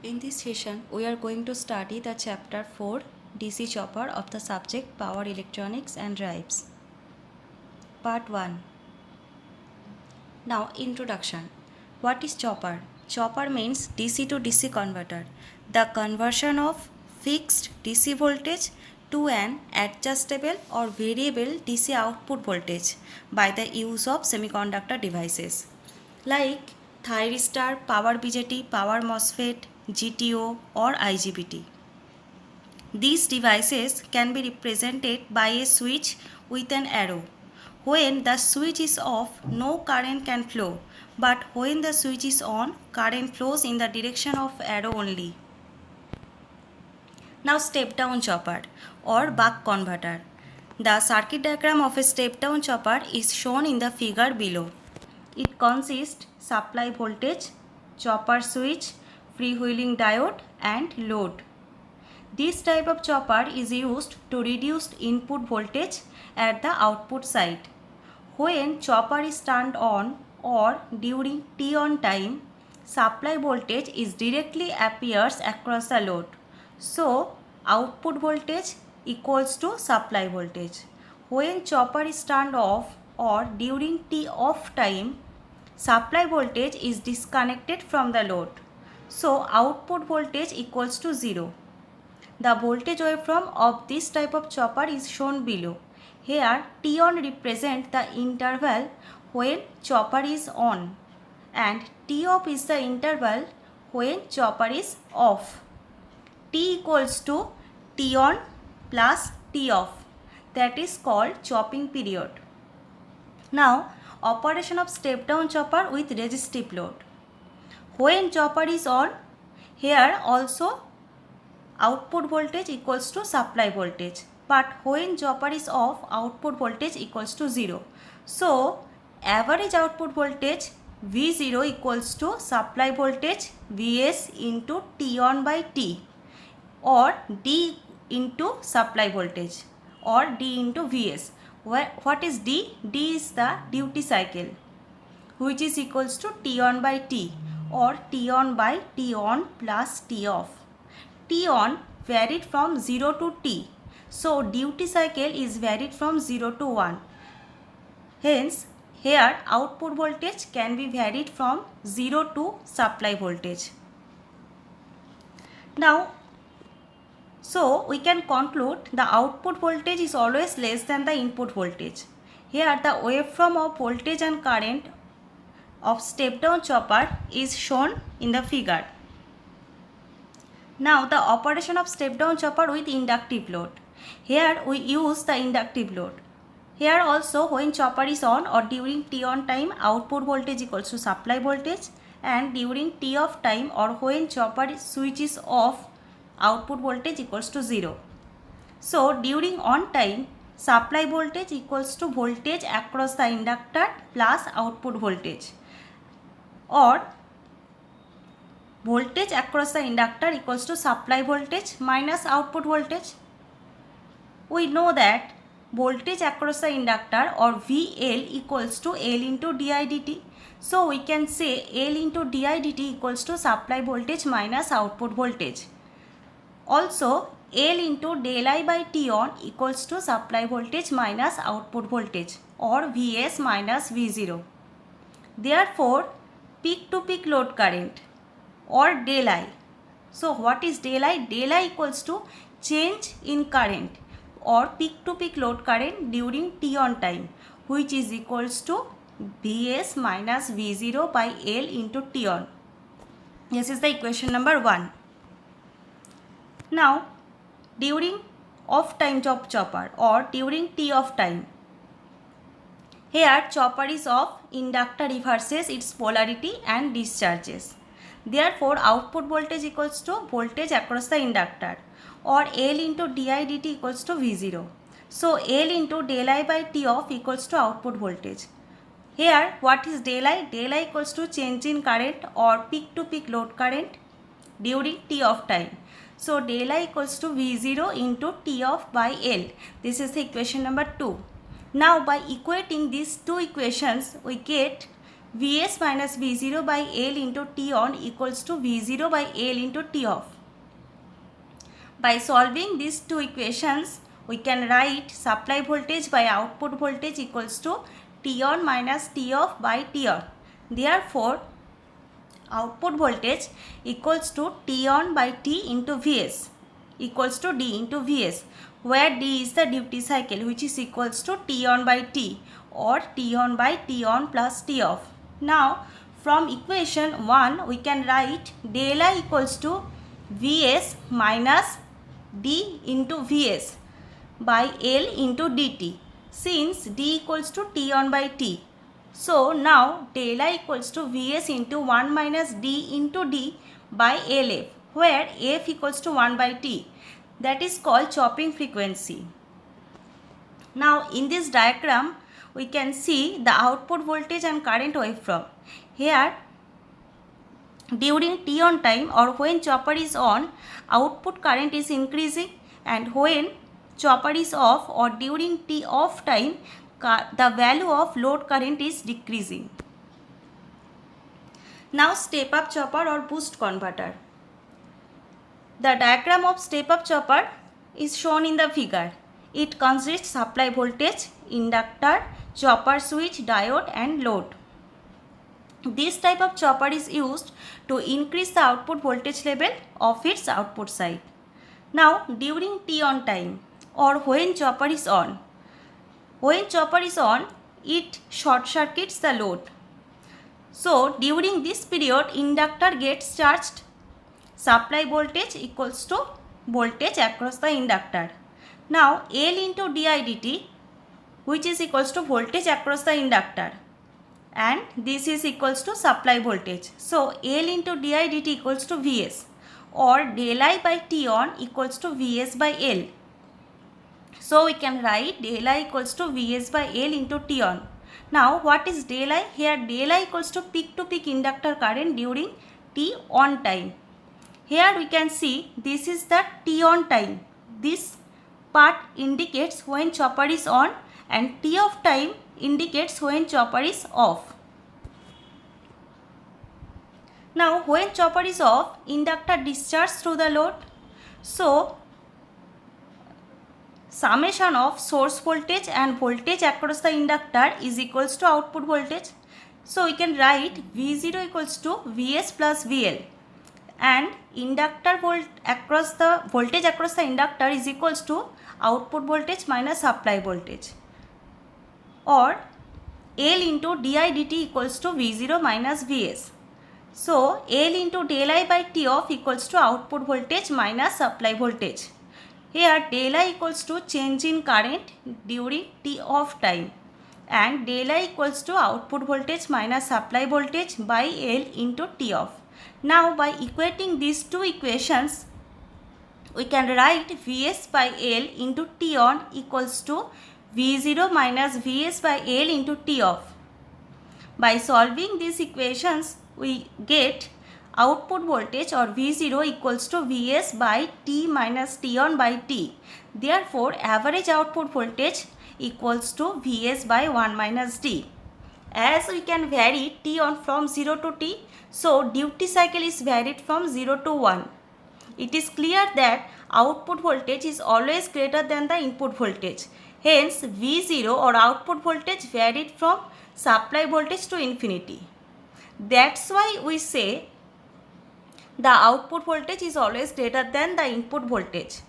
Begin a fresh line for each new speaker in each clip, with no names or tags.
In this session, we are going to study the chapter 4 DC chopper of the subject Power Electronics and Drives. Part 1. Now, introduction. What is chopper? Chopper means DC to DC converter. The conversion of fixed DC voltage to an adjustable or variable DC output voltage by the use of semiconductor devices like thyristor, power BJT, power MOSFET, GTO or IGBT. These devices can be represented by a switch with an arrow. When the switch is off, no current can flow, but when the switch is on, current flows in the direction of arrow only. Now step down chopper or buck converter. The circuit diagram of a step down chopper is shown in the figure below. It consists supply voltage, chopper switch, freewheeling diode and load. This type of chopper is used to reduce input voltage at the output side. When chopper is turned on or during T on time, supply voltage is directly appears across the load. So, output voltage equals to supply voltage. When chopper is turned off or during T off time, supply voltage is disconnected from the load. So, output voltage equals to 0. The voltage waveform of this type of chopper is shown below. Here T on represents the interval when chopper is on and T off is the interval when chopper is off. T equals to T on plus T off, that is called chopping period. Now operation of step down chopper with resistive load. When chopper is on, here also output voltage equals to supply voltage, but when chopper is off, output voltage equals to 0. So average output voltage V0 equals to supply voltage Vs into T on by T, or D into supply voltage, or D into Vs. What is D? D is the duty cycle, which is equals to T on by T, or T on by T on plus T off. T on varied from 0 to T. So duty cycle is varied from 0 to 1. Hence, here output voltage can be varied from 0 to supply voltage. Now, so we can conclude the output voltage is always less than the input voltage. Here the waveform of voltage and current of step down chopper is shown in the figure. Now the operation of step down chopper with inductive load. Here we use the inductive load. Here also when chopper is on or during T on time, output voltage equals to supply voltage, and during T off time or when chopper switch is off, output voltage equals to 0. So during on time, supply voltage equals to voltage across the inductor plus output voltage, or voltage across the inductor equals to supply voltage minus output voltage. We know that voltage across the inductor or VL equals to L into di dt. So we can say L into di dt equals to supply voltage minus output voltage. Also L into del I by T on equals to supply voltage minus output voltage, or Vs minus V0. Therefore, peak to peak load current or del I. So what is del I? Del I equals to change in current or peak to peak load current during T on time, which is equals to Vs minus V0 by L into T on. This is the equation number 1. Now during off time of chopper or during T off time, here chopper is off, inductor reverses its polarity and discharges. Therefore, output voltage equals to voltage across the inductor, or L into di dt equals to V0. So, L into del I by T off equals to output voltage. Here, what is del I? Del I equals to change in current or peak to peak load current during T off time. So, del I equals to V0 into T off by L. This is the equation number 2. Now, by equating these two equations, we get Vs minus V0 by L into T on equals to V0 by L into T off. By solving these two equations, we can write supply voltage by output voltage equals to T on minus T off by T on. Therefore, output voltage equals to T on by T into Vs equals to D into Vs, where D is the duty cycle, which is equals to T on by T or T on by T on plus T off. Now, from equation 1, we can write del I equals to Vs minus D into Vs by L into dt, since D equals to T on by T. So now del I equals to Vs into 1 minus D into D by Lf, where F equals to 1 by T. That is called chopping frequency. Now in this diagram, we can see the output voltage and current waveform. Here, during T on time or when chopper is on, output current is increasing, and when chopper is off or during T off time, the value of load current is decreasing. Now step up chopper or boost converter. The diagram of step up chopper is shown in the figure. It consists supply voltage, inductor, chopper switch, diode and load. This type of chopper is used to increase the output voltage level of its output side. Now during T on time or when chopper is on, it short circuits the load. So during this period, inductor gets charged. Supply voltage equals to voltage across the inductor. Now L into di dt, which is equals to voltage across the inductor, and this is equals to supply voltage. So L into di dt equals to Vs, or del I by T on equals to Vs by L. So we can write del I equals to Vs by L into T on. Now what is del I? Here del I equals to peak inductor current during T on time. Here we can see this is the T on time. This part indicates when chopper is on, and T off time indicates when chopper is off. Now when chopper is off, inductor discharges through the load. So summation of source voltage and voltage across the inductor is equals to output voltage. So we can write V0 equals to Vs plus VL, and inductor voltage across the inductor is equals to output voltage minus supply voltage, or L into di dt equals to V0 minus Vs. So L into del I by T off equals to output voltage minus supply voltage. Here del I equals to change in current during T off time, and del I equals to output voltage minus supply voltage by L into T off. Now by equating these two equations, we can write Vs by L into T on equals to V0 minus Vs by L into T off. By solving these equations, we get output voltage or V0 equals to Vs by T minus T on by T. Therefore, average output voltage equals to Vs by 1 minus D. As we can vary T on from 0 to T, so duty cycle is varied from 0 to 1. It is clear that output voltage is always greater than the input voltage. Hence, V0 or output voltage varied from supply voltage to infinity. That's why we say the output voltage is always greater than the input voltage.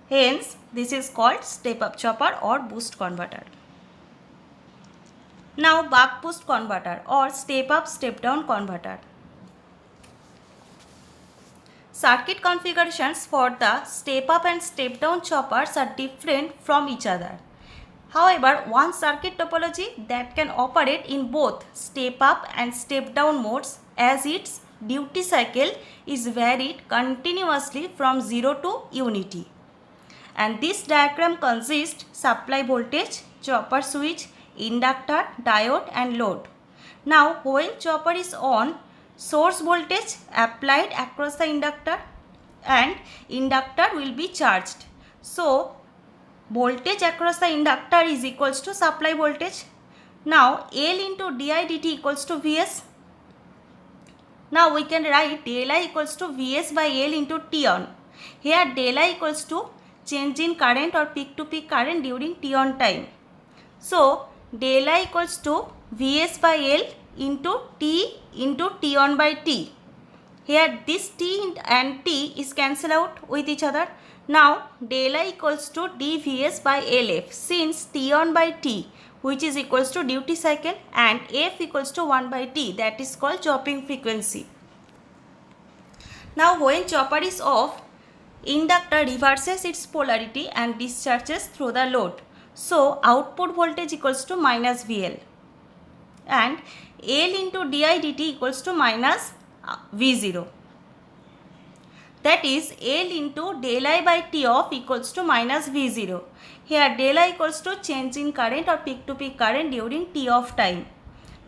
Hence, this is called step-up chopper or boost converter. Now, buck boost converter or step-up step-down converter. Circuit configurations for the step-up and step-down choppers are different from each other. However, one circuit topology that can operate in both step-up and step-down modes, as its duty cycle is varied continuously from 0 to unity. And this diagram consists supply voltage, chopper switch, inductor, diode and load. Now, when chopper is on, source voltage applied across the inductor and inductor will be charged. So, voltage across the inductor is equals to supply voltage. Now L into di dt equals to Vs. Now we can write del I equals to Vs by L into T on. Here del I equals to change in current or peak to peak current during T on time. So del I equals to Vs by L into T on by T. Here this T and T is cancelled out with each other. Now del I equals to dVs by Lf, since T on by T, which is equals to duty cycle, and F equals to 1 by T, that is called chopping frequency. Now when chopper is off, inductor reverses its polarity and discharges through the load. So output voltage equals to minus VL, and L into di dt equals to minus V0. That is L into del I by T off equals to minus V0. Here del I equals to change in current or peak to peak current during T off time.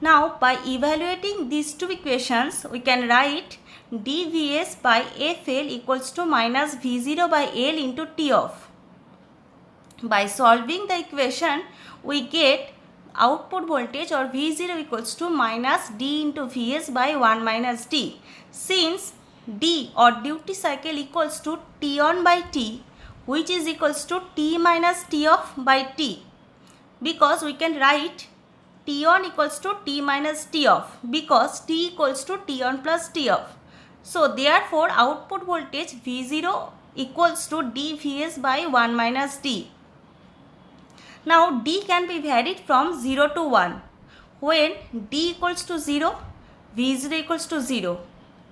Now by evaluating these two equations, we can write dVs by FL equals to minus V0 by L into T off. By solving the equation, we get output voltage or V0 equals to minus D into Vs by 1 minus D. Since D or duty cycle equals to T on by T, which is equals to T minus T off by T, because we can write T on equals to T minus T off, because T equals to T on plus T off. So therefore output voltage V0 equals to dVs by 1 minus D. Now D can be varied from 0 to 1. When D equals to 0, V0 equals to 0.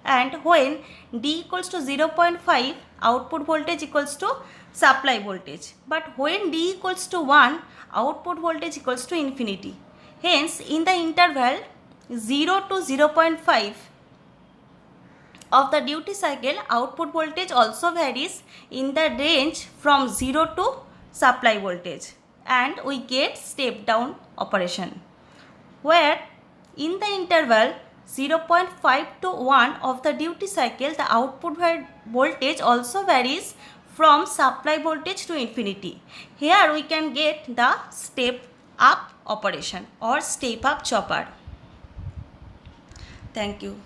And when D equals to 0.5, output voltage equals to supply voltage. But when D equals to 1, output voltage equals to infinity. Hence, in the interval 0 to 0.5 of the duty cycle, output voltage also varies in the range from 0 to supply voltage, and we get step down operation, where in the interval 0.5 to 1 of the duty cycle, the output voltage also varies from supply voltage to infinity. Here we can get the step up operation or step up chopper. Thank you.